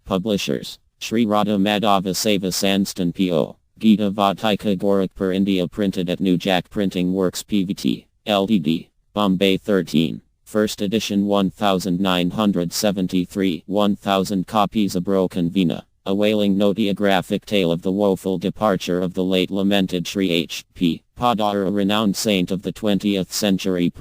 Publishers. Sri Radha Madhava Seva Sansthan P.O. Gita Vatika Gorakhpur India. Printed at New Jack Printing Works Pvt. Ltd. Bombay 13. First edition 1973. 1000 copies. A broken Veena. A wailing notiographic tale of the woeful departure of the late lamented Sri H.P. Poddar, a renowned saint of the 20th century.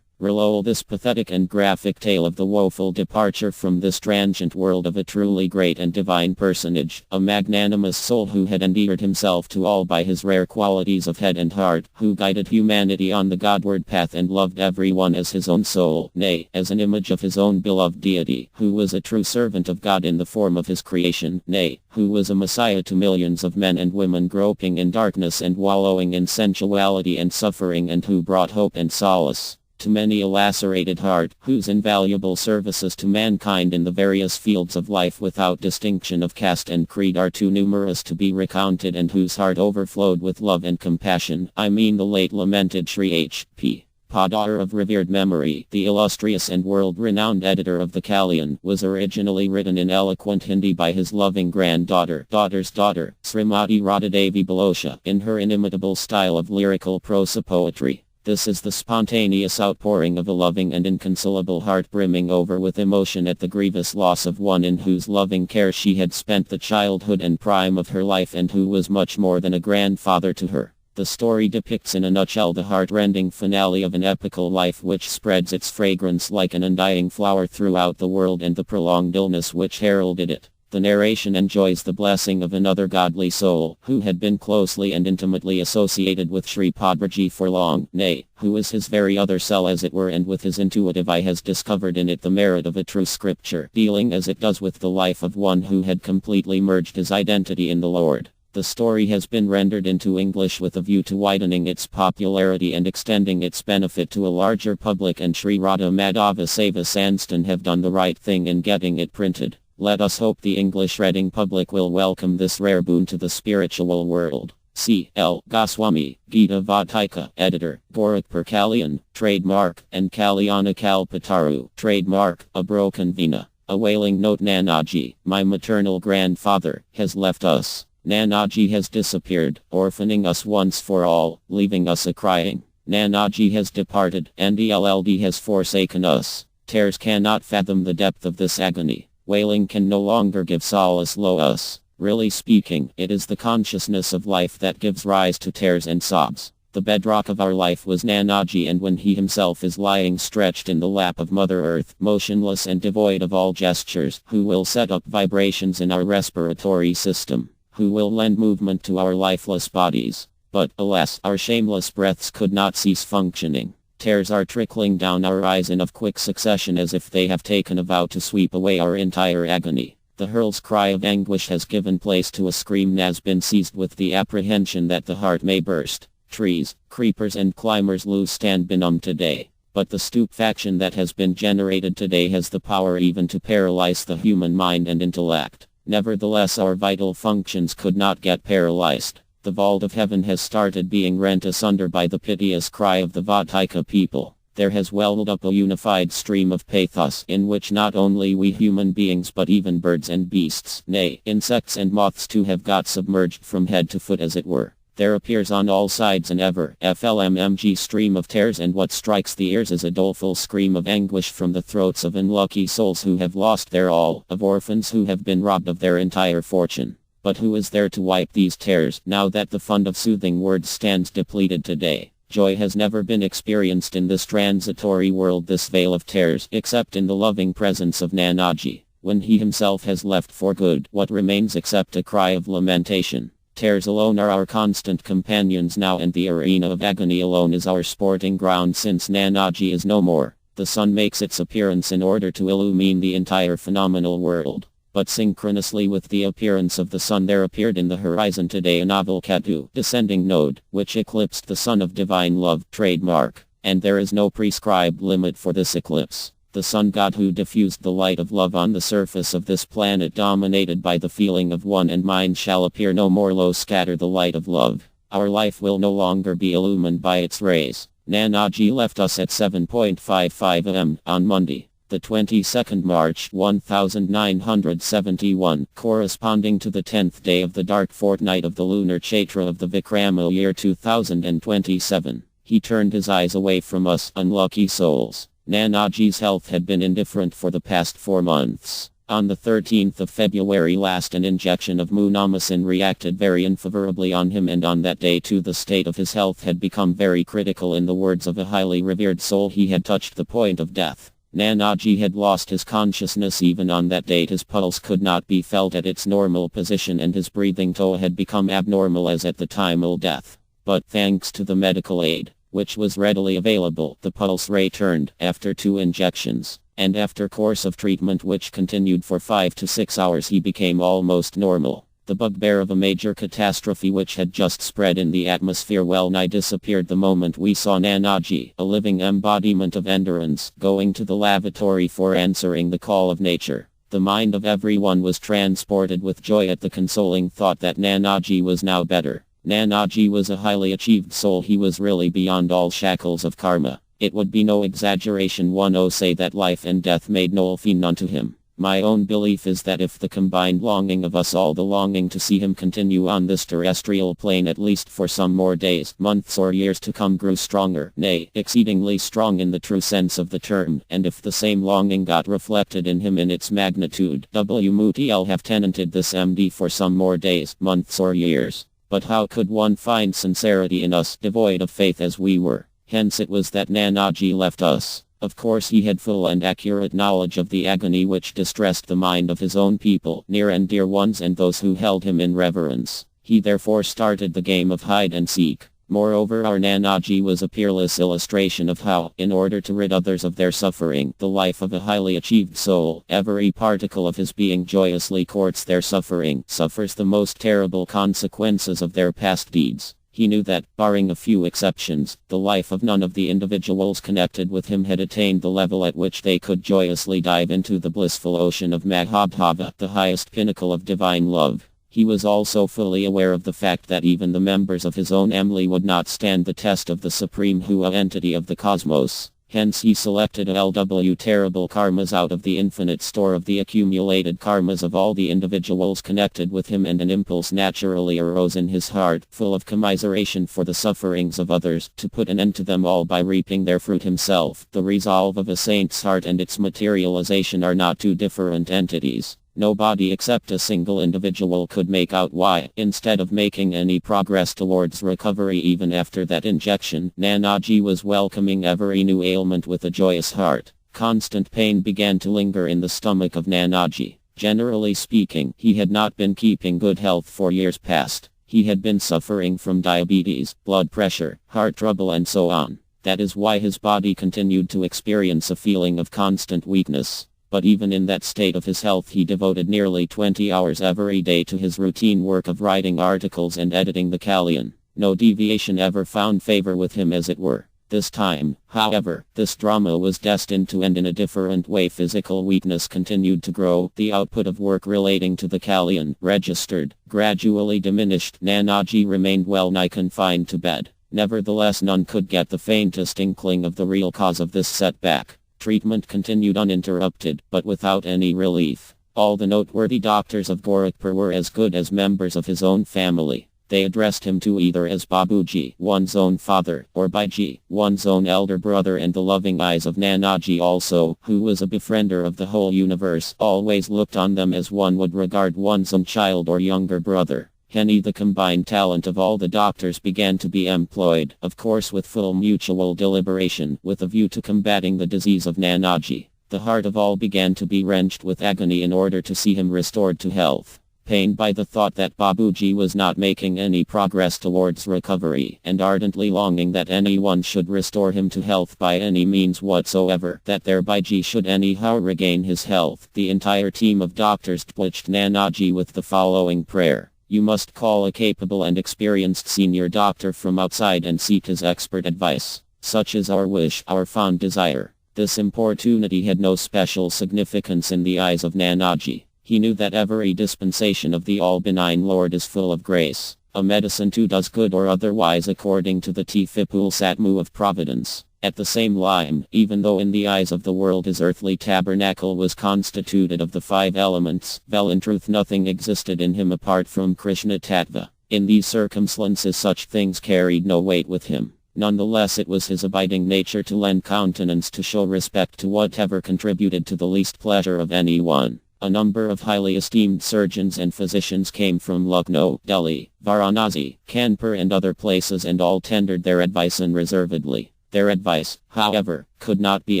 Relol this pathetic and graphic tale of the woeful departure from this transient world of a truly great and divine personage, a magnanimous soul who had endeared himself to all by his rare qualities of head and heart, who guided humanity on the Godward path and loved everyone as his own soul, nay, as an image of his own beloved deity, who was a true servant of God in the form of his creation, nay, who was a messiah to millions of men and women groping in darkness and wallowing in sensuality and suffering, and who brought hope and solace to many a lacerated heart, whose invaluable services to mankind in the various fields of life without distinction of caste and creed are too numerous to be recounted, and whose heart overflowed with love and compassion. I mean the late lamented Sri H.P. Poddar of revered memory, the illustrious and world-renowned editor of the Kalyan, was originally written in eloquent Hindi by his loving daughter's daughter, Srimati Radhadevi Balosha, in her inimitable style of lyrical prosa poetry. This is the spontaneous outpouring of a loving and inconsolable heart brimming over with emotion at the grievous loss of one in whose loving care she had spent the childhood and prime of her life, and who was much more than a grandfather to her. The story depicts in a nutshell the heart-rending finale of an epical life which spreads its fragrance like an undying flower throughout the world, and the prolonged illness which heralded it. The narration enjoys the blessing of another godly soul, who had been closely and intimately associated with Sri Prasadji for long, nay, who is his very other self as it were, and with his intuitive eye has discovered in it the merit of a true scripture, dealing as it does with the life of one who had completely merged his identity in the Lord. The story has been rendered into English with a view to widening its popularity and extending its benefit to a larger public, and Sri Radha Madhava Seva Sansthan have done the right thing in getting it printed. Let us hope the English reading public will welcome this rare boon to the spiritual world. C. L. Goswami, Gita Vatika, Editor, Gorakhpur Kalyan, Trademark, and Kalyana Kalpataru, Trademark, A Broken Veena. A wailing note. Nanaji, my maternal grandfather, has left us. Nanaji has disappeared, orphaning us once for all, leaving us a-crying. Nanaji has departed, and ELLD has forsaken us. Tears cannot fathom the depth of this agony. Wailing can no longer give solace. Lo us. Really speaking, it is the consciousness of life that gives rise to tears and sobs. The bedrock of our life was Nanaji, and when he himself is lying stretched in the lap of Mother Earth, motionless and devoid of all gestures, who will set up vibrations in our respiratory system? Who will lend movement to our lifeless bodies? But, alas, our shameless breaths could not cease functioning. Tears are trickling down our eyes in of quick succession, as if they have taken a vow to sweep away our entire agony. The hurl's cry of anguish has given place to a scream and has been seized with the apprehension that the heart may burst. Trees, creepers and climbers lose stand benumbed today. But the stupefaction that has been generated today has the power even to paralyze the human mind and intellect. Nevertheless, our vital functions could not get paralyzed. The vault of heaven has started being rent asunder by the piteous cry of the Vatika people. There has welled up a unified stream of pathos, in which not only we human beings but even birds and beasts, nay, insects and moths too, have got submerged from head to foot as it were. There appears on all sides an ever FLMMG stream of tears, and what strikes the ears is a doleful scream of anguish from the throats of unlucky souls who have lost their all, of orphans who have been robbed of their entire fortune. But who is there to wipe these tears, now that the fund of soothing words stands depleted today? Joy has never been experienced in this transitory world, this vale of tears, except in the loving presence of Nanaji. When he himself has left for good, what remains except a cry of lamentation? Tears alone are our constant companions now, and the arena of agony alone is our sporting ground since Nanaji is no more. The sun makes its appearance in order to illumine the entire phenomenal world. But synchronously with the appearance of the sun there appeared in the horizon today a novel Ketu, descending node, which eclipsed the sun of divine love, trademark. And there is no prescribed limit for this eclipse. The sun god who diffused the light of love on the surface of this planet dominated by the feeling of one and mind shall appear no more. Lo, scatter the light of love. Our life will no longer be illumined by its rays. Nanaji left us at 7:55 am on Monday, the 22nd March 1971, corresponding to the 10th day of the dark fortnight of the lunar Chaitra of the Vikrama year 2027. He turned his eyes away from us, unlucky souls. Nanaji's health had been indifferent for the past 4 months. On the 13th of February last, an injection of Munamycin reacted very unfavorably on him, and on that day too the state of his health had become very critical. In the words of a highly revered soul, he had touched the point of death. Nanaji had lost his consciousness. Even on that date his pulse could not be felt at its normal position, and his breathing too had become abnormal as at the time of death. But thanks to the medical aid, which was readily available, the pulse returned after 2 injections, and after course of treatment which continued for 5 to 6 hours he became almost normal. The bugbear of a major catastrophe which had just spread in the atmosphere well nigh disappeared the moment we saw Nanaji, a living embodiment of endurance, going to the lavatory for answering the call of nature. The mind of everyone was transported with joy at the consoling thought that Nanaji was now better. Nanaji was a highly achieved soul. He was really beyond all shackles of karma. It would be no exaggeration one say that life and death made no fin unto him. My own belief is that if the combined longing of us all, the longing to see him continue on this terrestrial plane at least for some more days, months or years to come, grew stronger, nay, exceedingly strong in the true sense of the term, and if the same longing got reflected in him in its magnitude, WMUTL have tenanted this MD for some more days, months or years. But how could one find sincerity in us, devoid of faith as we were? Hence it was that Nanaji left us. Of course he had full and accurate knowledge of the agony which distressed the mind of his own people, near and dear ones, and those who held him in reverence. He therefore started the game of hide and seek. Moreover, our Nanaji was a peerless illustration of how, in order to rid others of their suffering, the life of a highly achieved soul, every particle of his being joyously courts their suffering, suffers the most terrible consequences of their past deeds. He knew that, barring a few exceptions, the life of none of the individuals connected with him had attained the level at which they could joyously dive into the blissful ocean of Mahabhava, the highest pinnacle of divine love. He was also fully aware of the fact that even the members of his own family would not stand the test of the supreme Hua entity of the cosmos. Hence he selected LW terrible karmas out of the infinite store of the accumulated karmas of all the individuals connected with him, and an impulse naturally arose in his heart, full of commiseration for the sufferings of others, to put an end to them all by reaping their fruit himself. The resolve of a saint's heart and its materialization are not two different entities. Nobody except a single individual could make out why, instead of making any progress towards recovery even after that injection, Nanaji was welcoming every new ailment with a joyous heart. Constant pain began to linger in the stomach of Nanaji. Generally speaking, he had not been keeping good health for years past. He had been suffering from diabetes, blood pressure, heart trouble, and so on. That is why his body continued to experience a feeling of constant weakness. But even in that state of his health he devoted nearly 20 hours every day to his routine work of writing articles and editing the Kalyan. No deviation ever found favor with him, as it were. This time, however, this drama was destined to end in a different way. Physical weakness continued to grow. The output of work relating to the Kalyan, registered, gradually diminished. Nanaji remained well nigh confined to bed. Nevertheless, none could get the faintest inkling of the real cause of this setback. Treatment continued uninterrupted, but without any relief. All the noteworthy doctors of Gorakhpur were as good as members of his own family. They addressed him to either as Babuji, one's own father, or Bhaiji, one's own elder brother, and the loving eyes of Nanaji also, who was a befriender of the whole universe, always looked on them as one would regard one's own child or younger brother. Hence the combined talent of all the doctors began to be employed, of course with full mutual deliberation, with a view to combating the disease of Nanaji. The heart of all began to be wrenched with agony in order to see him restored to health. Pained by the thought that Babuji was not making any progress towards recovery, and ardently longing that anyone should restore him to health by any means whatsoever, that their Bhaiji should anyhow regain his health, the entire team of doctors touched Nanaji with the following prayer. You must call a capable and experienced senior doctor from outside and seek his expert advice. Such is our wish, our fond desire. This importunity had no special significance in the eyes of Nanaji. He knew that every dispensation of the all-benign Lord is full of grace. A medicine too does good or otherwise according to the Tifipul Satmu of Providence. At the same time, even though in the eyes of the world his earthly tabernacle was constituted of the 5 elements, well in truth nothing existed in him apart from Krishna Tattva. In these circumstances such things carried no weight with him. Nonetheless it was his abiding nature to lend countenance to show respect to whatever contributed to the least pleasure of anyone. A number of highly esteemed surgeons and physicians came from Lucknow, Delhi, Varanasi, Kanpur and other places and all tendered their advice unreservedly. Their advice, however, could not be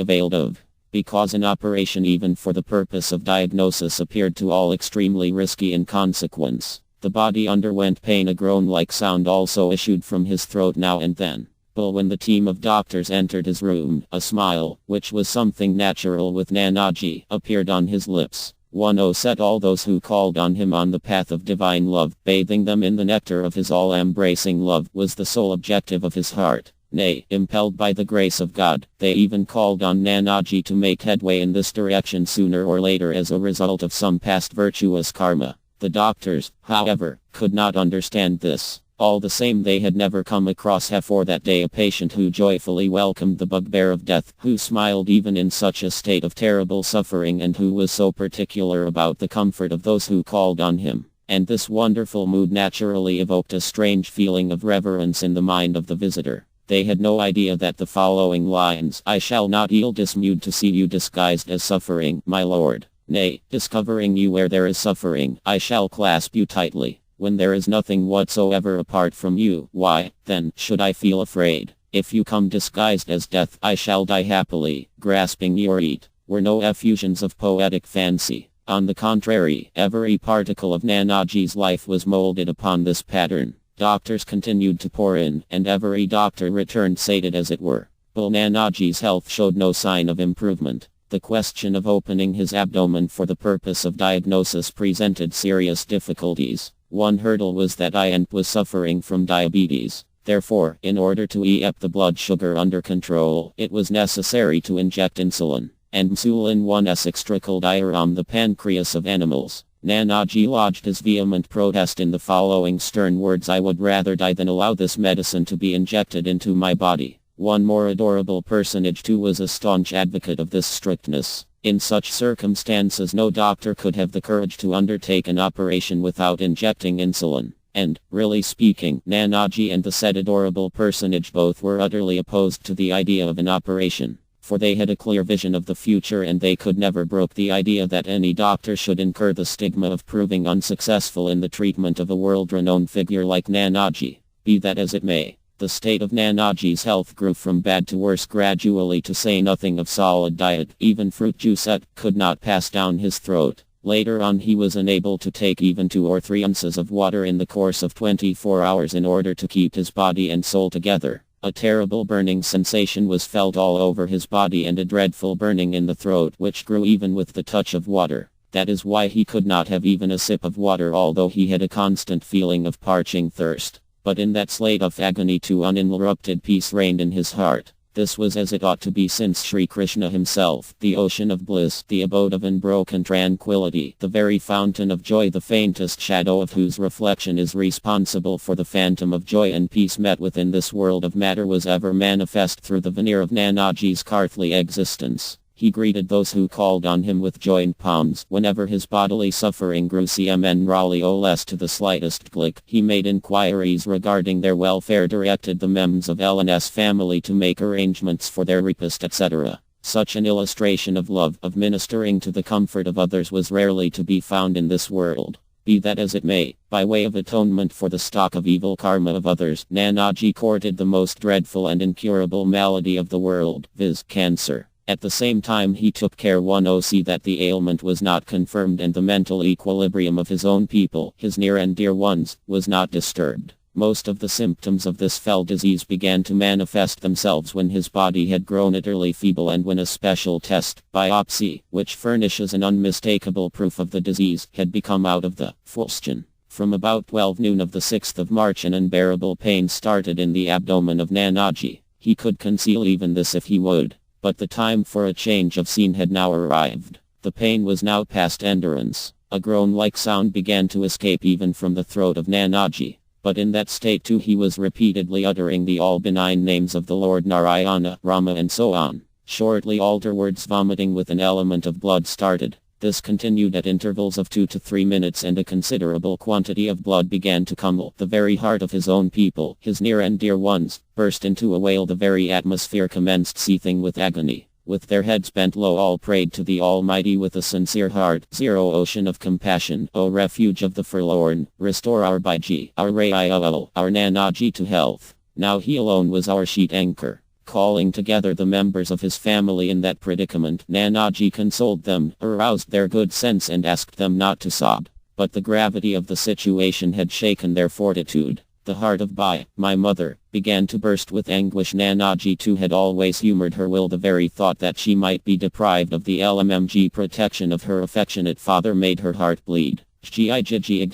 availed of, because an operation even for the purpose of diagnosis appeared to all extremely risky in consequence. The body underwent pain. A groan-like sound also issued from his throat now and then. But when the team of doctors entered his room, a smile, which was something natural with Nanaji, appeared on his lips. 1. Set all those who called on him on the path of divine love, bathing them in the nectar of his all-embracing love, was the sole objective of his heart. Nay, impelled by the grace of God, they even called on Nanaji to make headway in this direction sooner or later as a result of some past virtuous karma. The doctors, however, could not understand this. All the same they had never come across before that day a patient who joyfully welcomed the bugbear of death, who smiled even in such a state of terrible suffering and who was so particular about the comfort of those who called on him. And this wonderful mood naturally evoked a strange feeling of reverence in the mind of the visitor. They had no idea that the following lines, "I shall not yield dismute to see you disguised as suffering, my lord. Nay, discovering you where there is suffering, I shall clasp you tightly. When there is nothing whatsoever apart from you, why, then, should I feel afraid? If you come disguised as death, I shall die happily, grasping your eat," were no effusions of poetic fancy. On the contrary, every particle of Nanaji's life was molded upon this pattern. Doctors continued to pour in, and every doctor returned sated as it were. But Nanaji's health showed no sign of improvement. The question of opening his abdomen for the purpose of diagnosis presented serious difficulties. One hurdle was that Ayant was suffering from diabetes. Therefore, in order to keep the blood sugar under control, it was necessary to inject insulin. And insulin was extracted from the pancreas of animals. Nanaji lodged his vehement protest in the following stern words: "I would rather die than allow this medicine to be injected into my body." One more adorable personage too was a staunch advocate of this strictness. In such circumstances no doctor could have the courage to undertake an operation without injecting insulin. And, really speaking, Nanaji and the said adorable personage both were utterly opposed to the idea of an operation. For they had a clear vision of the future and they could never brook the idea that any doctor should incur the stigma of proving unsuccessful in the treatment of a world-renowned figure like Nanaji. Be that as it may, the state of Nanaji's health grew from bad to worse gradually, to say nothing of solid diet. Even fruit juice could not pass down his throat. Later on he was unable to take even 2 or 3 ounces of water in the course of 24 hours in order to keep his body and soul together. A terrible burning sensation was felt all over his body and a dreadful burning in the throat which grew even with the touch of water. That is why he could not have even a sip of water, although he had a constant feeling of parching thirst. But in that state of agony too uninterrupted peace reigned in his heart. This was as it ought to be, since Sri Krishna himself, the ocean of bliss, the abode of unbroken tranquility, the very fountain of joy, the faintest shadow of whose reflection is responsible for the phantom of joy and peace met with in this world of matter, was ever manifest through the veneer of Nanaji's earthly existence. He greeted those who called on him with joined palms. Whenever his bodily suffering grew less to the slightest click, he made inquiries regarding their welfare, directed the members of L&S family to make arrangements for their repast, etc. Such an illustration of love, of ministering to the comfort of others, was rarely to be found in this world. Be that as it may, by way of atonement for the stock of evil karma of others, Nanaji courted the most dreadful and incurable malady of the world, viz. Cancer. At the same time he took care that the ailment was not confirmed and the mental equilibrium of his own people, his near and dear ones, was not disturbed. Most of the symptoms of this fell disease began to manifest themselves when his body had grown utterly feeble, and when a special test, biopsy, which furnishes an unmistakable proof of the disease, had become out of the question. From about 12 noon of the 6th of March an unbearable pain started in the abdomen of Nanaji. He could conceal even this if he would. But the time for a change of scene had now arrived. The pain was now past endurance. A groan-like sound began to escape even from the throat of Nanaji. But in that state too he was repeatedly uttering the all-benign names of the Lord Narayana, Rama and so on. Shortly afterwards vomiting with an element of blood started. This continued at intervals of 2 to 3 minutes and a considerable quantity of blood began to come. The very heart of his own people, his near and dear ones, burst into a wail. The very atmosphere commenced seething with agony. With their heads bent low all prayed to the Almighty with a sincere heart. Zero ocean of compassion, O refuge of the forlorn, restore our Bhaiji, our Rayal, our Nanaji to health. Now he alone was our sheet anchor. Calling together the members of his family in that predicament, Nanaji consoled them, aroused their good sense and asked them not to sob. But the gravity of the situation had shaken their fortitude. The heart of Bai, my mother, began to burst with anguish. Nanaji too had always humored her will. The very thought that she might be deprived of the LMMG protection of her affectionate father made her heart bleed. Spiritually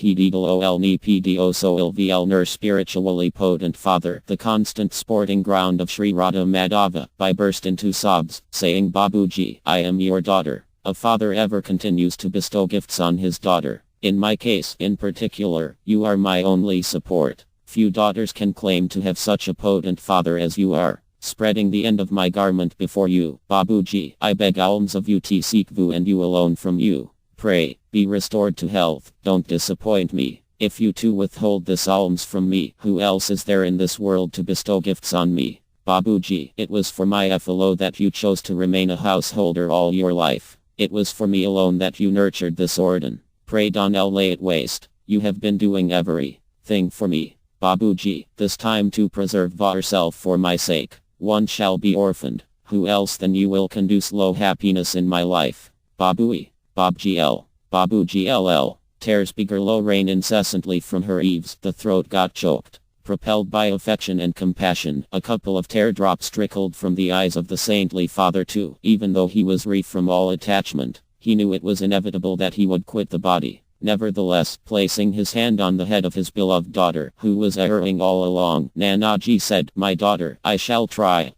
potent father, the constant sporting ground of Sri Radha Madhava, Bai burst into sobs, saying, Babuji, I am your daughter. A father ever continues to bestow gifts on his daughter. In my case, in particular, you are my only support. Few daughters can claim to have such a potent father as you are. Spreading the end of my garment before you, Babuji, I beg alms of you, Tsikvu, and you alone from you. Pray, be restored to health, don't disappoint me. If you too withhold this alms from me, who else is there in this world to bestow gifts on me? Babuji, it was for my FLO that you chose to remain a householder all your life. It was for me alone that you nurtured this ordan. Pray don't lay it waste. You have been doing everything for me. Babuji, this time to preserve yourself for my sake. One shall be orphaned. Who else than you will conduce low happiness in my life? Babui. Babuji LL. Tears began low rain incessantly from her eaves. The throat got choked. Propelled by affection and compassion, a couple of teardrops trickled from the eyes of the saintly father too. Even though he was free from all attachment, he knew it was inevitable that he would quit the body. Nevertheless, placing his hand on the head of his beloved daughter, who was erring all along, Nanaji said, My daughter, I shall try.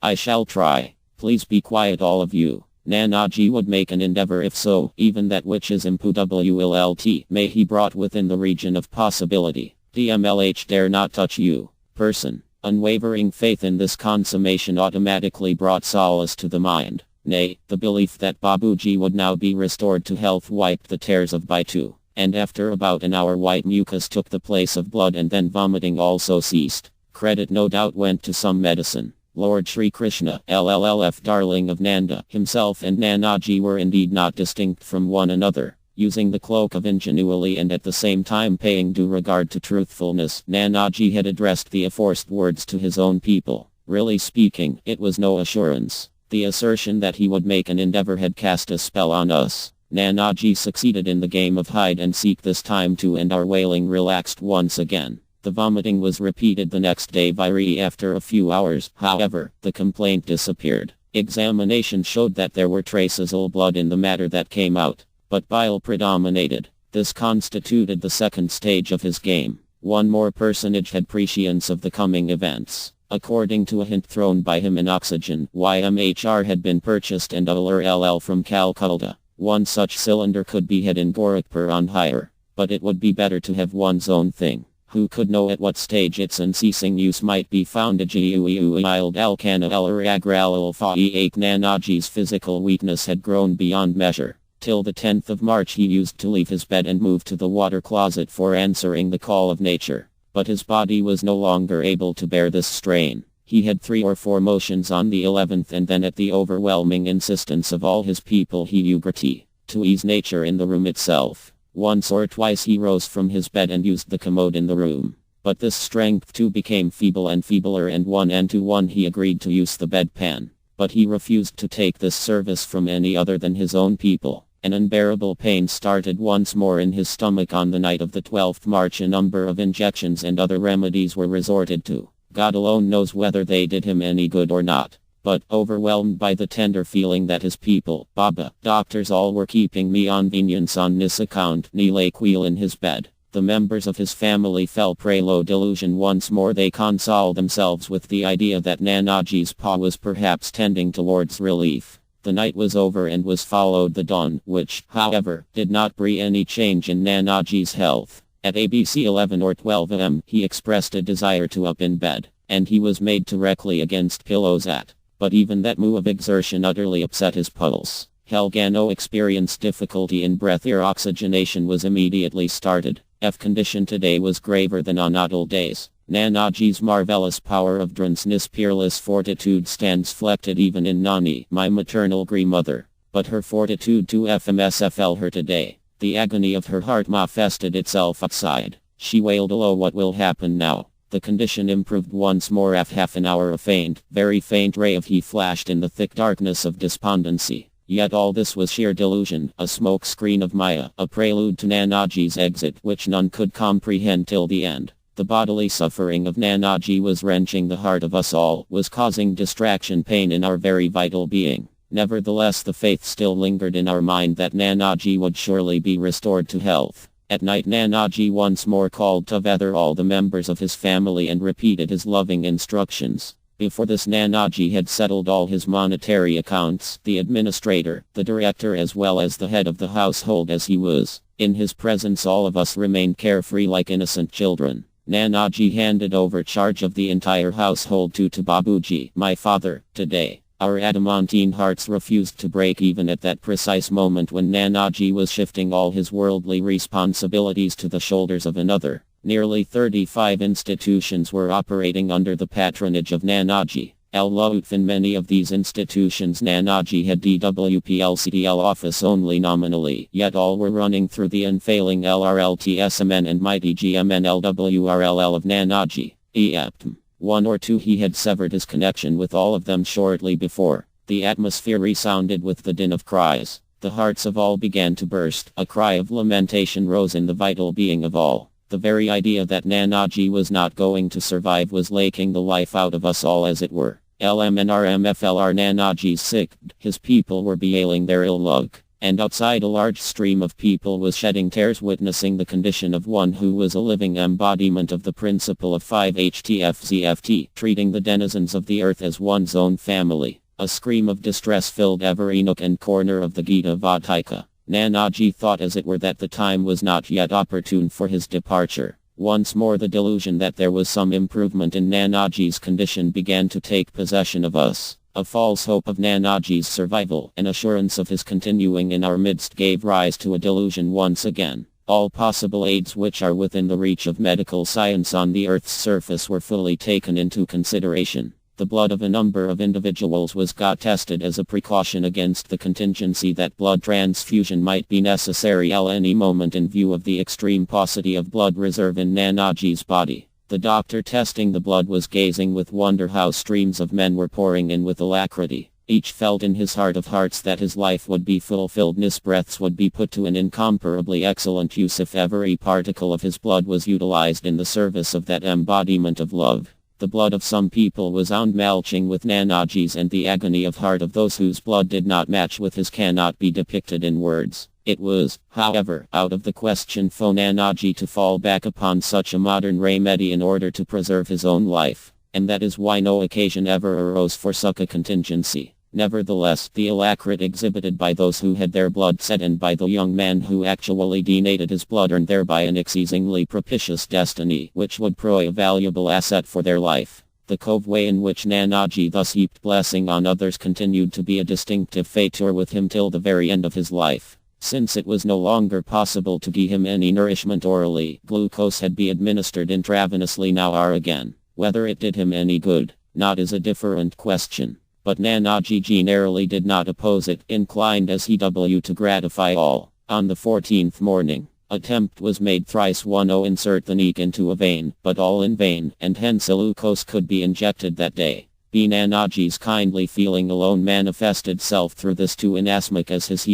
Please be quiet all of you. Nanaji would make an endeavor if so, even that which is imputable may he brought within the region of possibility. DMLH dare not touch you. Person. Unwavering faith in this consummation automatically brought solace to the mind. Nay, the belief that Babuji would now be restored to health wiped the tears of Baitu. And after about an hour white mucus took the place of blood and then vomiting also ceased. Credit no doubt went to some medicine. Lord Sri Krishna, LLF darling of Nanda, himself and Nanaji were indeed not distinct from one another. Using the cloak of ingenuity and at the same time paying due regard to truthfulness, Nanaji had addressed the aforesaid words to his own people. Really speaking, it was no assurance. The assertion that he would make an endeavor had cast a spell on us. Nanaji succeeded in the game of hide and seek this time too, and our wailing relaxed once again. The vomiting was repeated the next day after a few hours. However, the complaint disappeared. Examination showed that there were traces of blood in the matter that came out, but bile predominated. This constituted the second stage of his game. One more personage had prescience of the coming events. According to a hint thrown by him in Oxygen, YMHR had been purchased and LL from Calcutta. One such cylinder could be had in Gorakhpur on hire, but it would be better to have one's own thing. Who could know at what stage its unceasing use might be found? Nanaji's physical weakness had grown beyond measure. Till the 10th of March he used to leave his bed and move to the water closet for answering the call of nature. But his body was no longer able to bear this strain. He had 3 or 4 motions on the 11th, and then at the overwhelming insistence of all his people he ugrati to ease nature in the room itself. Once or twice he rose from his bed and used the commode in the room. But this strength too became feeble and feebler, and one he agreed to use the bedpan. But he refused to take this service from any other than his own people. An unbearable pain started once more in his stomach on the night of the 12th March. A number of injections and other remedies were resorted to. God alone knows whether they did him any good or not. But, overwhelmed by the tender feeling that his people, Baba, doctors all were keeping me on convenience on this account, he lay queel in his bed. The members of his family fell prey low delusion. Once more they consoled themselves with the idea that Nanaji's paw was perhaps tending towards relief. The night was over and was followed the dawn, which, however, did not bring any change in Nanaji's health. At ABC 11 or 12 am, he expressed a desire to up in bed, and he was made directly against pillows at. But even that move of exertion utterly upset his pulse. Helgano experienced difficulty in breath. Ear oxygenation was immediately started. F condition today was graver than on idle days. Nanaji's marvelous power of Drunsness peerless fortitude stands flected even in Nani, my maternal grandmother. But her fortitude to FMSFL her today. The agony of her heart manifested itself outside. She wailed, "Oh, what will happen now?" The condition improved once more after half an hour. A faint, very faint ray of heat flashed in the thick darkness of despondency. Yet all this was sheer delusion, a smoke screen of Maya, a prelude to Nanaji's exit which none could comprehend till the end. The bodily suffering of Nanaji was wrenching the heart of us all, was causing distraction pain in our very vital being. Nevertheless, the faith still lingered in our mind that Nanaji would surely be restored to health. At night Nanaji once more called together all the members of his family and repeated his loving instructions. Before this Nanaji had settled all his monetary accounts, the administrator, the director as well as the head of the household as he was. In his presence all of us remained carefree like innocent children. Nanaji handed over charge of the entire household to Babuji, my father, today. Our adamantine hearts refused to break even at that precise moment when Nanaji was shifting all his worldly responsibilities to the shoulders of another. Nearly 35 institutions were operating under the patronage of Nanaji. In many of these institutions Nanaji had DWPLCDL office only nominally, yet all were running through the unfailing LRLTSMN and mighty GMNLWRLL of Nanaji. One or two he had severed his connection with all of them shortly before. The atmosphere resounded with the din of cries. The hearts of all began to burst. A cry of lamentation rose in the vital being of all. The very idea that Nanaji was not going to survive was laking the life out of us all as it were. LMNRMFLR Nanaji's sick. His people were bewailing their ill luck. And outside a large stream of people was shedding tears witnessing the condition of one who was a living embodiment of the principle of 5-HTFZFT, treating the denizens of the earth as one's own family. A scream of distress filled every nook and corner of the Gita Vatika. Nanaji thought as it were that the time was not yet opportune for his departure. Once more the delusion that there was some improvement in Nanaji's condition began to take possession of us. A false hope of Nanaji's survival, an assurance of his continuing in our midst gave rise to a delusion once again. All possible aids which are within the reach of medical science on the Earth's surface were fully taken into consideration. The blood of a number of individuals was got tested as a precaution against the contingency that blood transfusion might be necessary at any moment in view of the extreme paucity of blood reserve in Nanaji's body. The doctor testing the blood was gazing with wonder how streams of men were pouring in with alacrity. Each felt in his heart of hearts that his life would be fulfilled. His breaths would be put to an incomparably excellent use if every particle of his blood was utilized in the service of that embodiment of love. The blood of some people was outmatching with Nanaji's, and the agony of heart of those whose blood did not match with his cannot be depicted in words. It was, however, out of the question for Nanaji to fall back upon such a modern remedy in order to preserve his own life, and that is why no occasion ever arose for such a contingency. Nevertheless, the alacrity exhibited by those who had their blood set and by the young man who actually donated his blood earned thereby an exceedingly propitious destiny, which would prove a valuable asset for their life. The cove way in which Nanaji thus heaped blessing on others continued to be a distinctive feature with him till the very end of his life. Since it was no longer possible to give him any nourishment orally, glucose had been administered intravenously now or again. Whether it did him any good, not is a different question. But Nanaji generally did not oppose it, inclined as he w to gratify all. On the 14th morning, attempt was made thrice 10 insert the needle into a vein, but all in vain, and hence glucose could be injected that day. Nanaji's kindly feeling alone manifested self through this too inasmuch as his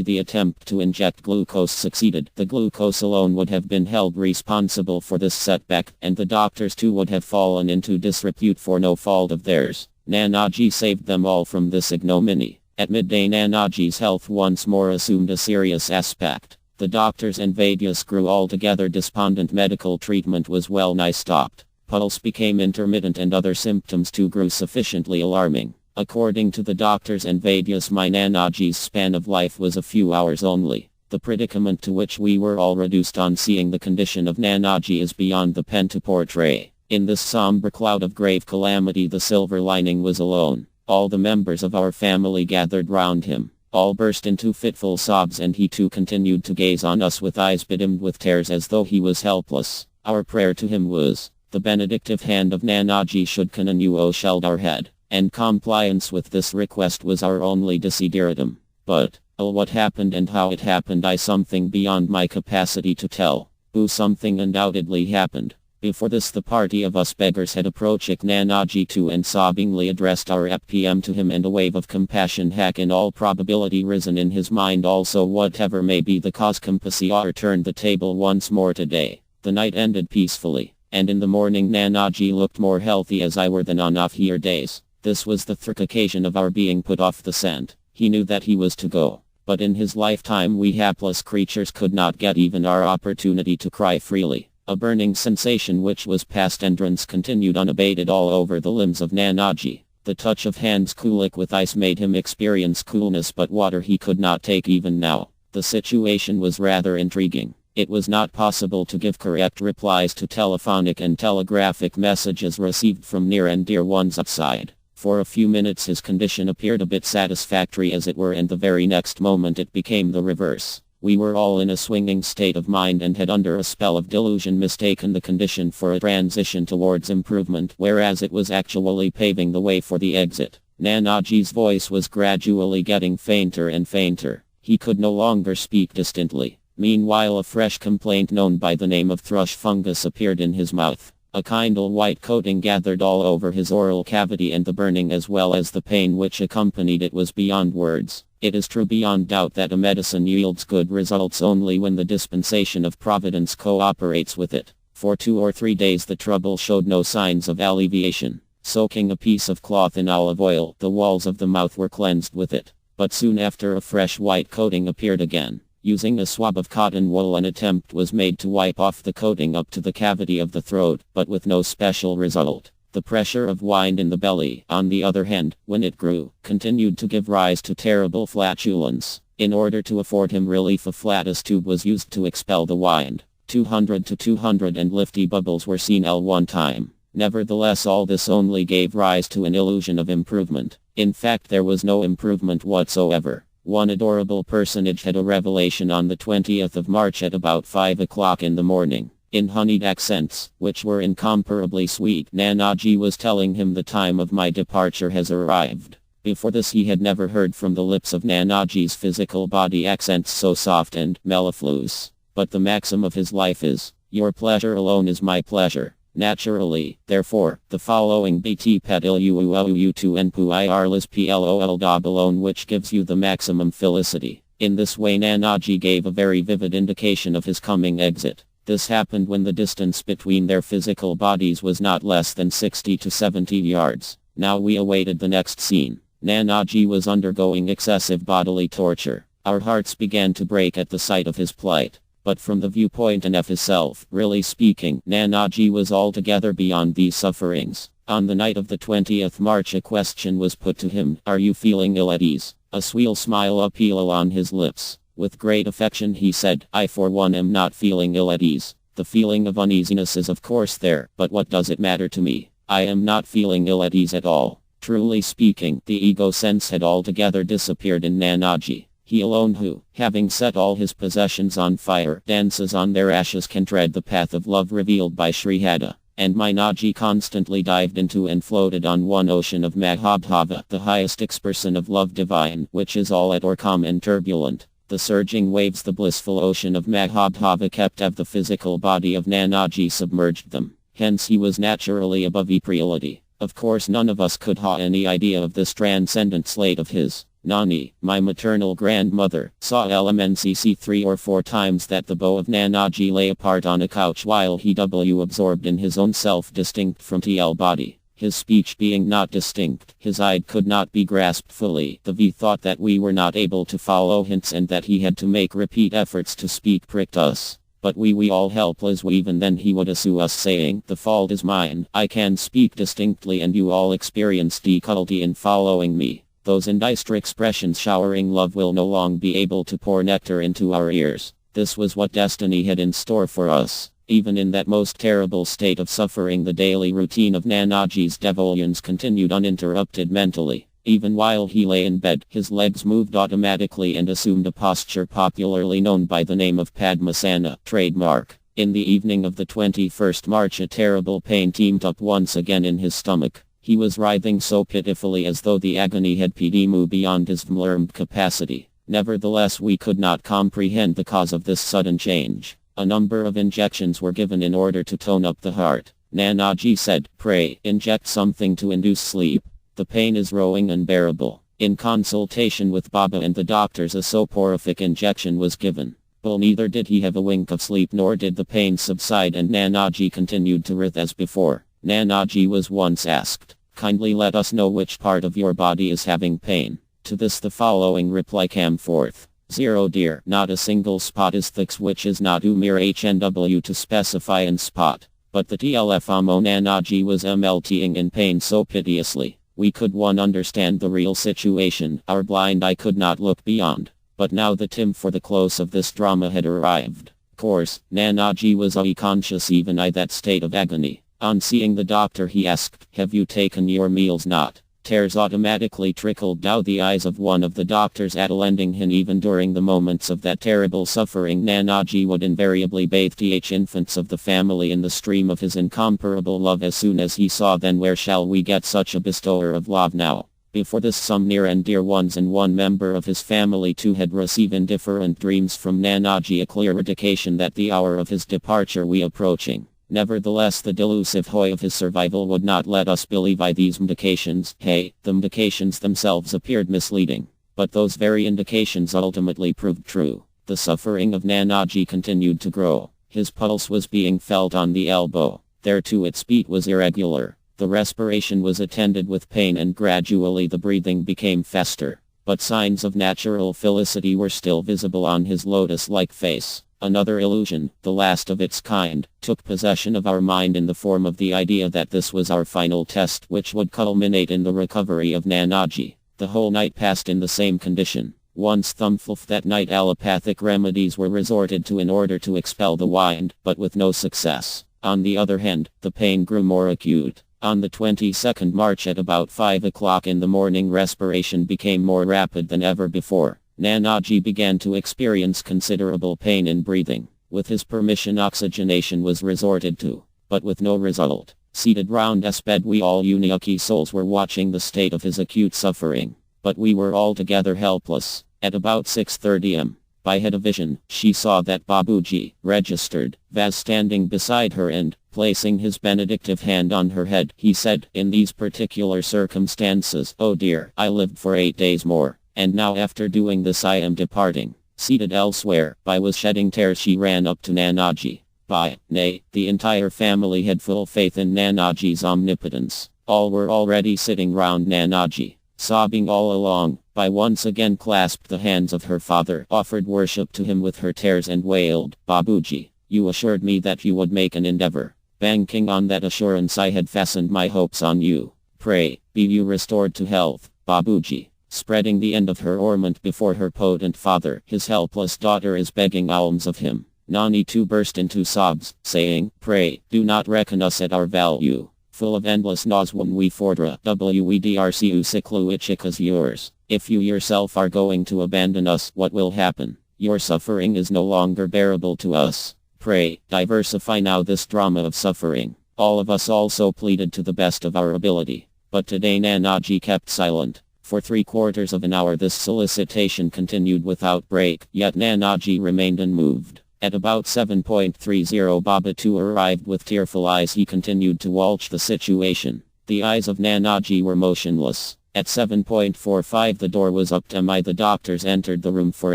the attempt to inject glucose succeeded. The glucose alone would have been held responsible for this setback, and the doctors too would have fallen into disrepute for no fault of theirs. Nanaji saved them all from this ignominy. At midday Nanaji's health once more assumed a serious aspect. The doctors and Vaidyas grew altogether despondent. Medical treatment was well nigh stopped. Pulse became intermittent and other symptoms too grew sufficiently alarming. According to the doctors and Vedyas, my Nanaji's span of life was a few hours only. The predicament to which we were all reduced on seeing the condition of Nanaji is beyond the pen to portray. In this somber cloud of grave calamity, the silver lining was alone. All the members of our family gathered round him. All burst into fitful sobs, and he too continued to gaze on us with eyes bedimmed with tears as though he was helpless. Our prayer to him was, the benedictive hand of Nanaji should continue sheld our head, and compliance with this request was our only desideratum. But, what happened and how it happened is something beyond my capacity to tell. Something undoubtedly happened. Before this, the party of us beggars had approached Nanaji too and sobbingly addressed our FPM to him, and a wave of compassion had in all probability risen in his mind also. Whatever may be the cause, Compasiar turned the table once more today. The night ended peacefully, and in the morning Nanaji looked more healthy as I were than on off-year days. This was the third occasion of our being put off the scent. He knew that he was to go, but in his lifetime we hapless creatures could not get even our opportunity to cry freely. A burning sensation which was past endurance continued unabated all over the limbs of Nanaji. The touch of hands cooling with ice made him experience coolness, but water he could not take even now. The situation was rather intriguing. It was not possible to give correct replies to telephonic and telegraphic messages received from near and dear ones outside. For a few minutes his condition appeared a bit satisfactory as it were, and the very next moment it became the reverse. We were all in a swinging state of mind and had under a spell of delusion mistaken the condition for a transition towards improvement, whereas it was actually paving the way for the exit. Nanaji's voice was gradually getting fainter and fainter. He could no longer speak distinctly. Meanwhile, a fresh complaint known by the name of thrush fungus appeared in his mouth. A kindle white coating gathered all over his oral cavity, and the burning as well as the pain which accompanied it was beyond words. It is true beyond doubt that a medicine yields good results only when the dispensation of Providence cooperates with it. For 2 or 3 days the trouble showed no signs of alleviation. Soaking a piece of cloth in olive oil, the walls of the mouth were cleansed with it. But soon after a fresh white coating appeared again. Using a swab of cotton wool, an attempt was made to wipe off the coating up to the cavity of the throat, but with no special result. The pressure of wine in the belly, on the other hand, when it grew, continued to give rise to terrible flatulence. In order to afford him relief, a flatus tube was used to expel the wine. 200 to 250 bubbles were seen at one time. Nevertheless, all this only gave rise to an illusion of improvement. In fact, there was no improvement whatsoever. One adorable personage had a revelation on the 20th of March at about 5 o'clock in the morning. In honeyed accents, which were incomparably sweet, Nanaji was telling him the time of my departure has arrived. Before this he had never heard from the lips of Nanaji's physical body accents so soft and mellifluous. But the maxim of his life is, your pleasure alone is my pleasure. Naturally, therefore, the following bt pediluutu npu irlis plol dob alone which gives you the maximum felicity. In this way Nanaji gave a very vivid indication of his coming exit. This happened when the distance between their physical bodies was not less than 60 to 70 yards. Now we awaited the next scene. Nanaji was undergoing excessive bodily torture. Our hearts began to break at the sight of his plight. But from the viewpoint of himself, really speaking, Nanaji was altogether beyond these sufferings. On the night of the 20th March a question was put to him, are you feeling ill at ease? A sweet smile appealed on his lips. With great affection he said, I for one am not feeling ill at ease. The feeling of uneasiness is of course there, but what does it matter to me? I am not feeling ill at ease at all. Truly speaking, the ego sense had altogether disappeared in Nanaji. He alone who, having set all his possessions on fire, dances on their ashes can tread the path of love revealed by Sri Hada. And Minaji constantly dived into and floated on one ocean of Mahabhava, the highest expression of love divine, which is all at or calm and turbulent. The surging waves, the blissful ocean of Mahabhava kept of the physical body of Nanaji submerged them. Hence he was naturally above ebriality. Of course none of us could ha any idea of this transcendent slate of his. Nani, my maternal grandmother, saw LMNCC 3 or 4 times that the bow of Nanaji lay apart on a couch while he w absorbed in his own self distinct from TL body. His speech being not distinct, his eye could not be grasped fully. The V thought that we were not able to follow hints and that he had to make repeat efforts to speak pricked us. But we all helpless. Even then he would sue us saying, the fault is mine, I can speak distinctly and you all experience difficulty in following me. Those indiced expressions showering love will no longer be able to pour nectar into our ears. This was what destiny had in store for us. Even in that most terrible state of suffering, the daily routine of Nanaji's devotions continued uninterrupted mentally. Even while he lay in bed, his legs moved automatically and assumed a posture popularly known by the name of Padmasana, trademark. In the evening of the 21st March, a terrible pain teamed up once again in his stomach. He was writhing so pitifully as though the agony had moved beyond his learned capacity. Nevertheless, we could not comprehend the cause of this sudden change. A number of injections were given in order to tone up the heart. Nanaji said, "Pray, inject something to induce sleep. The pain is growing unbearable." In consultation with Baba and the doctors, a soporific injection was given. But neither did he have a wink of sleep nor did the pain subside, and Nanaji continued to writhe as before. Nanaji was once asked, "Kindly let us know which part of your body is having pain." To this the following reply came forth. 0 dear, not a single spot is thick, which is not mere HNW to specify in spot. But the TLFAMO Nanaji was melting in pain so piteously. We could one understand the real situation, our blind eye could not look beyond. But now the time for the close of this drama had arrived. Of course, Nanaji was unconscious even in that state of agony. On seeing the doctor he asked, "Have you taken your meals not?" Tears automatically trickled down the eyes of one of the doctors, lending him even during the moments of that terrible suffering. Nanaji would invariably bathe the infants of the family in the stream of his incomparable love as soon as he saw them. Where shall we get such a bestower of love now? Before this, some near and dear ones and one member of his family too had received indifferent dreams from Nanaji, a clear indication that the hour of his departure was approaching. Nevertheless, the delusive hoy of his survival would not let us believe these indications. The indications themselves appeared misleading. But those very indications ultimately proved true. The suffering of Nanaji continued to grow. His pulse was being felt on the elbow. There too its beat was irregular. The respiration was attended with pain, and gradually the breathing became faster. But signs of natural felicity were still visible on his lotus-like face. Another illusion, the last of its kind, took possession of our mind in the form of the idea that this was our final test, which would culminate in the recovery of Nanaji. The whole night passed in the same condition. Once thumpfulf that night, allopathic remedies were resorted to in order to expel the wind, but with no success. On the other hand, the pain grew more acute. On the 22nd March at about 5 o'clock in the morning, respiration became more rapid than ever before. Nanaji began to experience considerable pain in breathing. With his permission, oxygenation was resorted to, but with no result. Seated round his bed, we all unique souls were watching the state of his acute suffering. But we were altogether helpless. At about 6:30 am, by had a vision, she saw that Babuji, registered, was standing beside her and, placing his benedictive hand on her head, he said, "In these particular circumstances, oh dear, I lived for 8 days more. And now after doing this I am departing." Seated elsewhere, Bai was shedding tears. She ran up to Nanaji. Bai, nay, the entire family had full faith in Nanaji's omnipotence. All were already sitting round Nanaji, sobbing all along. Bai once again clasped the hands of her father, offered worship to him with her tears, and wailed, "Babuji, you assured me that you would make an endeavor. Banking on that assurance, I had fastened my hopes on you. Pray, be you restored to health, Babuji." Spreading the end of her ornament before her potent father, his helpless daughter is begging alms of him. Nani too burst into sobs, saying, "Pray, do not reckon us at our value. Full of endless when we fordra, wedrcu siklu ichikas yours. If you yourself are going to abandon us, what will happen? Your suffering is no longer bearable to us. Pray, diversify now this drama of suffering." All of us also pleaded to the best of our ability. But today Nanaji kept silent. For 3/4 of an hour this solicitation continued without break, yet Nanaji remained unmoved. At about 7:30 Baba too arrived with tearful eyes. He continued to watch the situation. The eyes of Nanaji were motionless. At 7:45 the door was up. The doctors entered the room for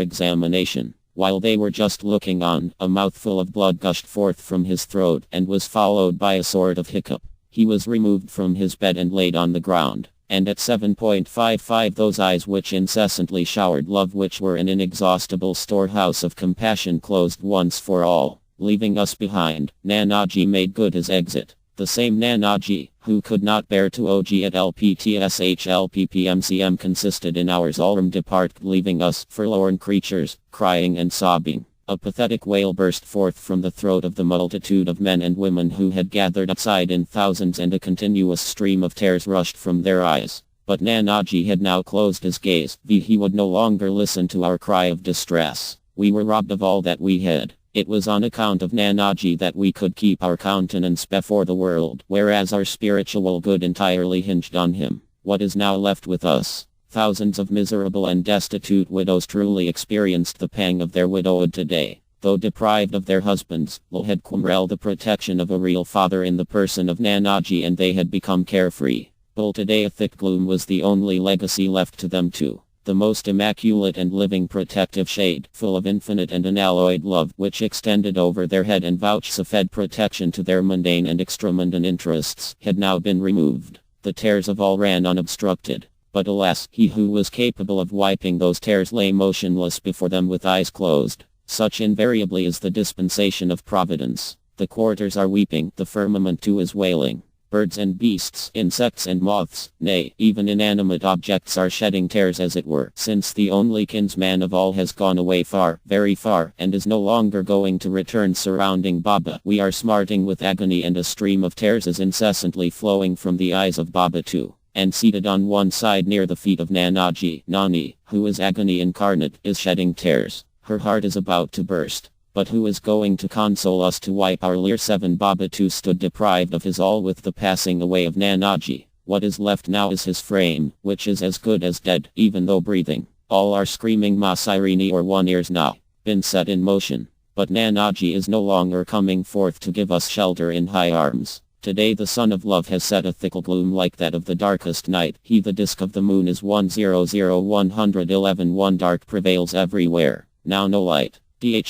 examination. While they were just looking on, a mouthful of blood gushed forth from his throat and was followed by a sort of hiccup. He was removed from his bed and laid on the ground. And at 7:55 those eyes which incessantly showered love, which were an inexhaustible storehouse of compassion, closed once for all. leaving us behind. Nanaji made good his exit. The same Nanaji, who could not bear to OG at LPTSHLPPMCM consisted in ours allrum departed, leaving us, forlorn creatures, crying and sobbing. A pathetic wail burst forth from the throat of the multitude of men and women who had gathered outside in thousands, and a continuous stream of tears rushed from their eyes. But Nanaji had now closed his gaze. He would no longer listen to our cry of distress. We were robbed of all that we had. It was on account of Nanaji that we could keep our countenance before the world, whereas our spiritual good entirely hinged on him. What is now left with us? Thousands of miserable and destitute widows truly experienced the pang of their widowhood today. Though deprived of their husbands, they had querelled the protection of a real father in the person of Nanaji, and they had become carefree. Till today a thick gloom was the only legacy left to them too. The most immaculate and living protective shade, full of infinite and unalloyed love, which extended over their head and vouchsafed protection to their mundane and extramundane interests, had now been removed. The tears of all ran unobstructed. But alas, he who was capable of wiping those tears lay motionless before them with eyes closed. Such invariably is the dispensation of Providence. The quarters are weeping, the firmament too is wailing. Birds and beasts, insects and moths, nay, even inanimate objects are shedding tears as it were, since the only kinsman of all has gone away far, very far, and is no longer going to return. Surrounding Baba, we are smarting with agony, and a stream of tears is incessantly flowing from the eyes of Baba too. And seated on one side near the feet of Nanaji, Nani, who is agony incarnate, is shedding tears. Her heart is about to burst. But who is going to console us to wipe our tears? 7 Baba too stood deprived of his all with the passing away of Nanaji. What is left now is his frame, which is as good as dead, even though breathing. All are screaming Masirini or one ears now, been set in motion. But Nanaji is no longer coming forth to give us shelter in high arms. Today the sun of love has set a thick gloom like that of the darkest night. The disk of the moon is 100,111. One dark prevails everywhere. Now no light.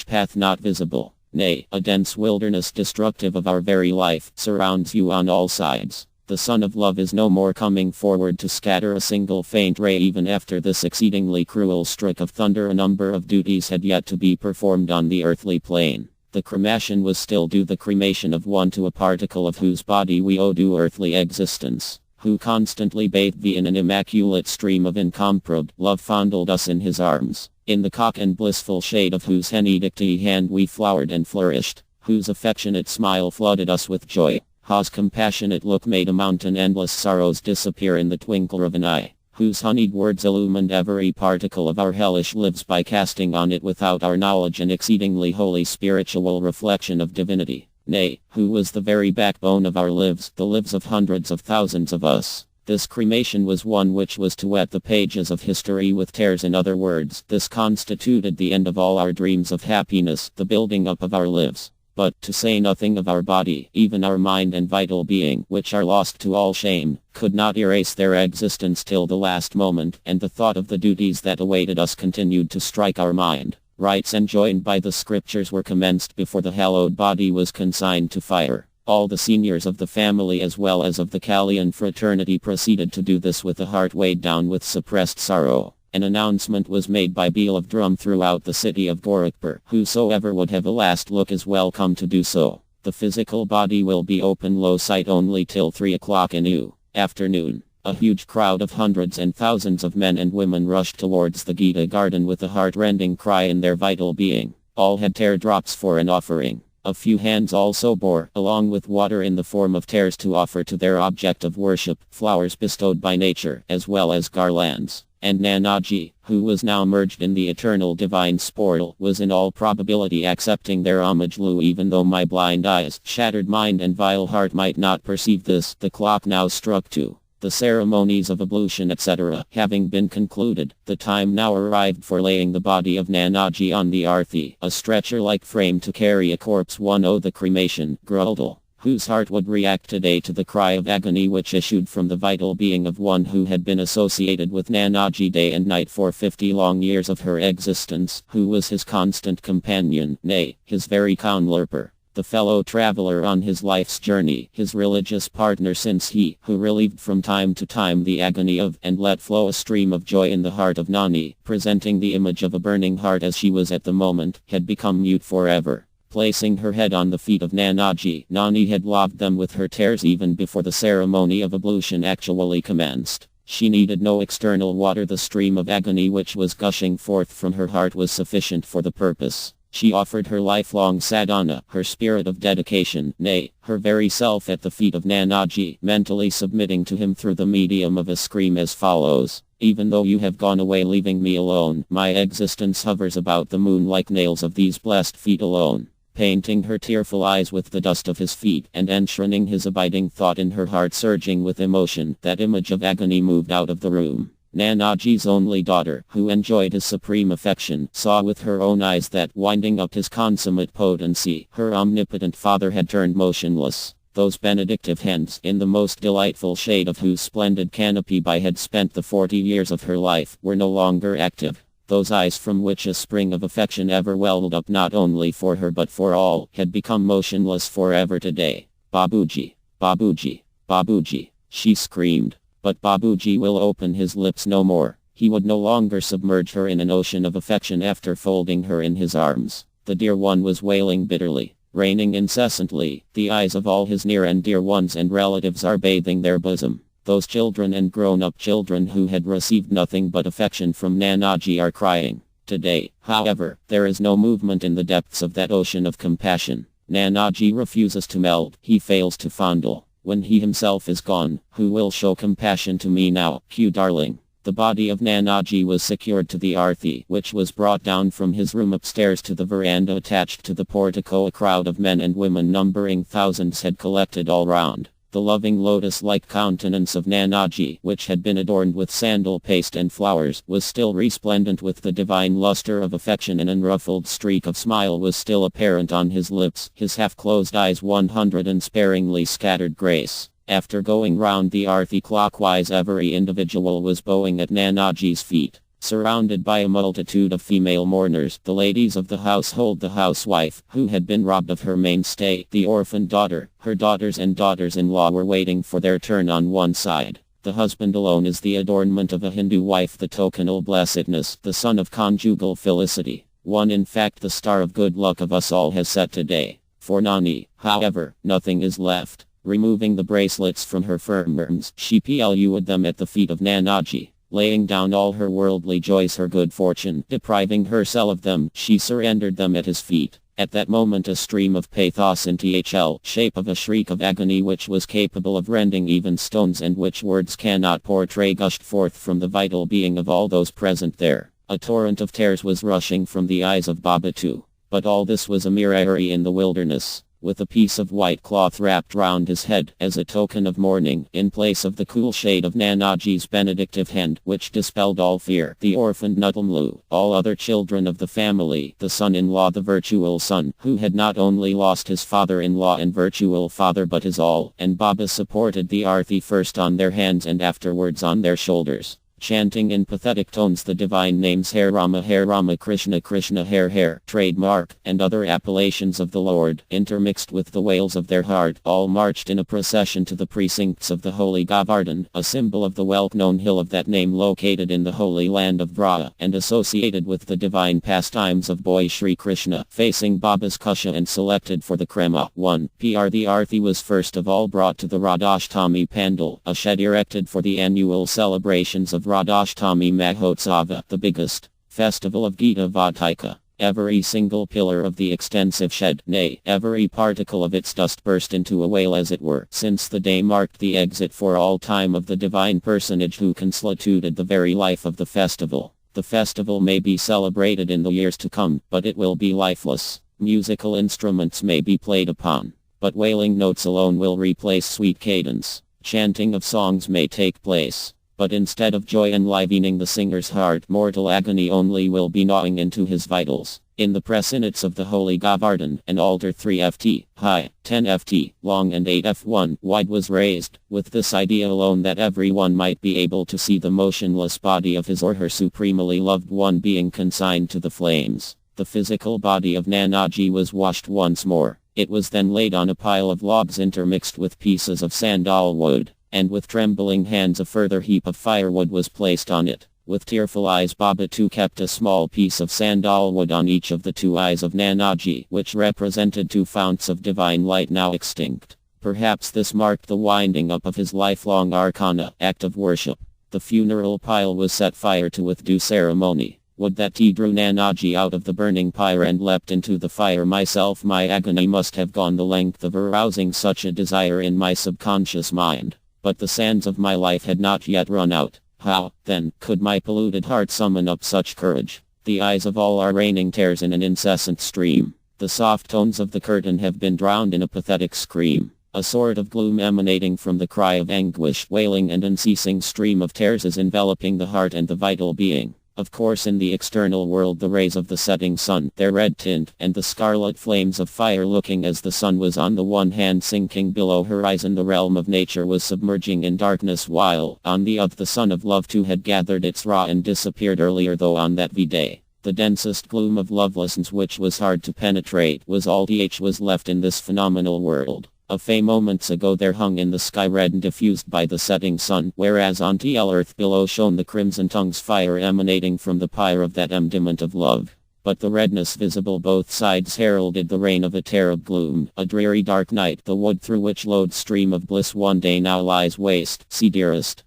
Path not visible. Nay, a dense wilderness destructive of our very life surrounds you on all sides. The sun of love is no more coming forward to scatter a single faint ray. Even after this exceedingly cruel stroke of thunder, a number of duties had yet to be performed on the earthly plane. The cremation was still due, the cremation of one to a particle of whose body we owe due earthly existence, who constantly bathed in an immaculate stream of incomparable love, fondled us in his arms, in the cock and blissful shade of whose henedicty hand we flowered and flourished, whose affectionate smile flooded us with joy, whose compassionate look made a mountain endless sorrows disappear in the twinkle of an eye, whose honeyed words illumined every particle of our hellish lives by casting on it without our knowledge an exceedingly holy spiritual reflection of divinity. Nay, who was the very backbone of our lives, the lives of hundreds of thousands of us. This cremation was one which was to wet the pages of history with tears. In other words, this constituted the end of all our dreams of happiness, the building up of our lives. But, to say nothing of our body, even our mind and vital being, which are lost to all shame, could not erase their existence till the last moment, and the thought of the duties that awaited us continued to strike our mind. Rites enjoined by the scriptures were commenced before the hallowed body was consigned to fire. All the seniors of the family as well as of the Kalian fraternity proceeded to do this with a heart weighed down with suppressed sorrow. An announcement was made by peal of drum throughout the city of Gorakhpur. Whosoever would have a last look is welcome to do so. The physical body will be open low sight only till 3 o'clock in the afternoon. A huge crowd of hundreds and thousands of men and women rushed towards the Gita garden with a heart-rending cry in their vital being. All had teardrops for an offering. A few hands also bore, along with water in the form of tears, to offer to their object of worship, flowers bestowed by nature, as well as garlands. And Nanaji, who was now merged in the eternal divine sportal, was in all probability accepting their homage. Even though my blind eyes, shattered mind and vile heart might not perceive this, the clock now struck 2. The ceremonies of ablution etc. having been concluded, the time now arrived for laying the body of Nanaji on the arthi, a stretcher-like frame to carry a corpse. 1. The cremation, Grudel, whose heart would react today to the cry of agony which issued from the vital being of one who had been associated with Nanaji day and night for 50 long years of her existence, who was his constant companion, nay, his very conlerper. The fellow traveler on his life's journey, his religious partner, since he, who relieved from time to time the agony of, and let flow a stream of joy in the heart of Nani, presenting the image of a burning heart as she was at the moment, had become mute forever. Placing her head on the feet of Nanaji, Nani had laved them with her tears even before the ceremony of ablution actually commenced. She needed no external water. The stream of agony which was gushing forth from her heart was sufficient for the purpose. She offered her lifelong sadhana, her spirit of dedication, nay, her very self at the feet of Nanaji, mentally submitting to him through the medium of a scream as follows. Even though you have gone away leaving me alone, my existence hovers about the moon like nails of these blessed feet alone. Painting her tearful eyes with the dust of his feet and enshrining his abiding thought in her heart surging with emotion, that image of agony moved out of the room. Nanaji's only daughter, who enjoyed his supreme affection, saw with her own eyes that, winding up his consummate potency, her omnipotent father had turned motionless. Those benedictive hands, in the most delightful shade of whose splendid canopy Bai had spent the 40 years of her life, were no longer active. Those eyes from which a spring of affection ever welled up not only for her but for all, had become motionless forever today. Babuji, Babuji, Babuji, she screamed. But Babuji will open his lips no more. He would no longer submerge her in an ocean of affection after folding her in his arms. The dear one was wailing bitterly, raining incessantly. The eyes of all his near and dear ones and relatives are bathing their bosom. Those children and grown-up children who had received nothing but affection from Nanaji are crying. Today, however, there is no movement in the depths of that ocean of compassion. Nanaji refuses to melt, he fails to fondle. When he himself is gone, who will show compassion to me now, Q darling? The body of Nanaji was secured to the arthi, which was brought down from his room upstairs to the veranda attached to the portico. A crowd of men and women numbering thousands had collected all round. The loving lotus-like countenance of Nanaji, which had been adorned with sandal paste and flowers, was still resplendent with the divine luster of affection. An unruffled streak of smile was still apparent on his lips, his half-closed eyes 100 unsparingly scattered grace. After going round the arthi clockwise, every individual was bowing at Nanaji's feet. Surrounded by a multitude of female mourners, the ladies of the household, the housewife, who had been robbed of her mainstay, the orphaned daughter, her daughters and daughters-in-law were waiting for their turn on one side. The husband alone is the adornment of a Hindu wife, the token of blessedness, the son of conjugal felicity. One, in fact, the star of good luck of us all has set today. For Nani, however, nothing is left. Removing the bracelets from her firm arms, she plued them at the feet of Nanaji. Laying down all her worldly joys, her good fortune, depriving herself of them, she surrendered them at his feet. At that moment a stream of pathos in thl shape of a shriek of agony which was capable of rending even stones and which words cannot portray gushed forth from the vital being of all those present there. A torrent of tears was rushing from the eyes of Baba too. But all this was a mere eyrie in the wilderness. With a piece of white cloth wrapped round his head, as a token of mourning, in place of the cool shade of Nanaji's benedictive hand, which dispelled all fear, the orphaned Nutumlu, all other children of the family, the son-in-law, the virtual son, who had not only lost his father-in-law and virtual father but his all, and Baba supported the arthi first on their hands and afterwards on their shoulders, chanting in pathetic tones the divine names Hare Rama Krishna Krishna Hare, trademark, and other appellations of the Lord, intermixed with the wails of their heart, all marched in a procession to the precincts of the Holy Govardhan, a symbol of the well-known hill of that name located in the holy land of Braja, and associated with the divine pastimes of Boy Shri Krishna, facing Baba's Kusha and selected for the Krema. 1. The Arthi was first of all brought to the Radhashtami Pandal, a shed erected for the annual celebrations of Radhashtami Mahotsava, the biggest festival of Gita Vatika. Every single pillar of the extensive shed, nay, every particle of its dust burst into a wail as it were, since the day marked the exit for all time of the divine personage who constituted the very life of the festival. The festival may be celebrated in the years to come, but it will be lifeless. Musical instruments may be played upon, but wailing notes alone will replace sweet cadence. Chanting of songs may take place, but instead of joy enlivening the singer's heart, mortal agony only will be gnawing into his vitals. In the precincts of the Holy Govardhan, an altar 3 ft high, 10 ft long and 8 f1 wide was raised, with this idea alone that everyone might be able to see the motionless body of his or her supremely loved one being consigned to the flames. The physical body of Nanaji was washed once more. It was then laid on a pile of logs intermixed with pieces of sandal wood, and with trembling hands a further heap of firewood was placed on it. With tearful eyes Baba too kept a small piece of sandalwood on each of the two eyes of Nanaji, which represented two founts of divine light now extinct. Perhaps this marked the winding up of his lifelong arcana act of worship. The funeral pile was set fire to with due ceremony. Would that he drew Nanaji out of the burning pyre and leapt into the fire myself. My agony must have gone the length of arousing such a desire in my subconscious mind. But the sands of my life had not yet run out. How, then, could my polluted heart summon up such courage? The eyes of all are raining tears in an incessant stream. The soft tones of the curtain have been drowned in a pathetic scream. A sort of gloom emanating from the cry of anguish, wailing and unceasing stream of tears is enveloping the heart and the vital being. Of course in the external world the rays of the setting sun, their red tint, and the scarlet flames of fire looking as the sun was on the one hand sinking below horizon, the realm of nature was submerging in darkness, while, on the other, the sun of love too had gathered its raw and disappeared earlier, though on that V-day. The densest gloom of lovelessness, which was hard to penetrate, was all that was left in this phenomenal world. A few moments ago there hung in the sky red and diffused by the setting sun, whereas on the earth below shone the crimson tongue's fire emanating from the pyre of that embodiment of love. But the redness visible both sides heralded the reign of a terrible gloom, a dreary dark night, the wood through which flowed stream of bliss one day now lies waste. See dearest.